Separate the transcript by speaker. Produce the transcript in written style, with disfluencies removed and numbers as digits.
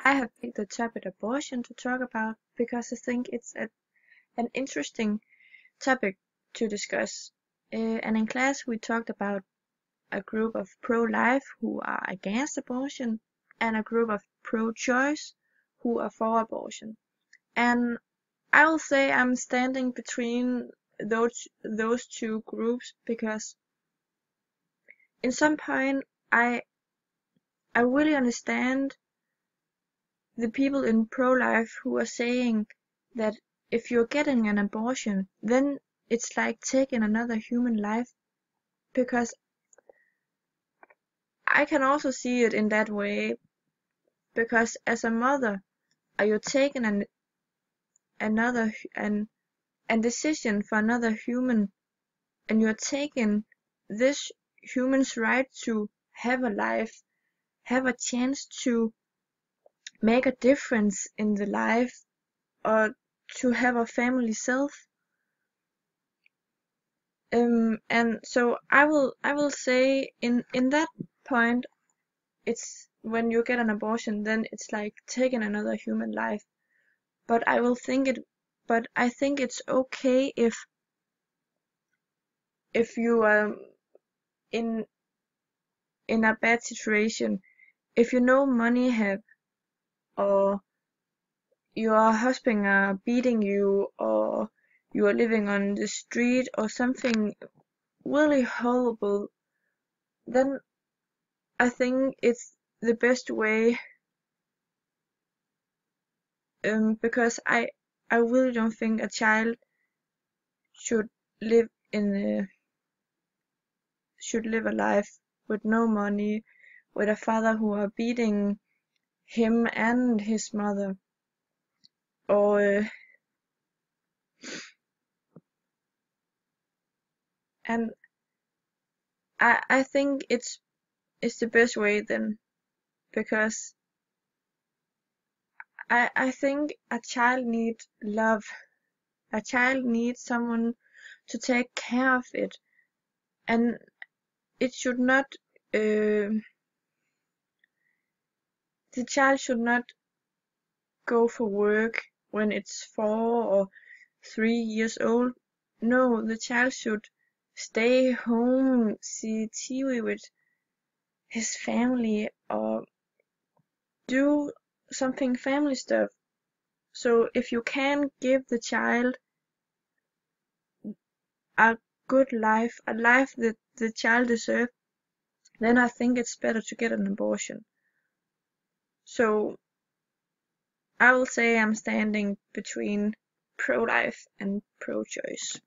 Speaker 1: I have picked the topic abortion to talk about because I think it's an interesting topic to discuss. And in class, we talked about a group of pro-life who are against abortion and a group of pro-choice who are for abortion. And I will say I'm standing between those two groups because in some point I really understand the people in pro-life who are saying that if you're getting an abortion, then it's like taking another human life, because I can also see it in that way, because as a mother, are you taking a decision for another human, and you're taking this human's right to have a life, have a chance to make a difference in the life, or to have a family self. And so I will say in that point, it's when you get an abortion, then it's like taking another human life. But I think it's okay if you are in a bad situation, if you know money have, or your husband are beating you, or you are living on the street or something really horrible, then I think it's the best way, because I really don't think a child should live should live a life with no money, with a father who are beating him and his mother, or and I think it's the best way then, because I think a child needs love. A child needs someone to take care of it, and it should not the child should not go for work when it's 4 or 3 years old. No, the child should stay home, see TV with his family, or do something family stuff. So if you can give the child a good life, a life that the child deserves, then I think it's better to get an abortion. So I will say I'm standing between pro-life and pro-choice.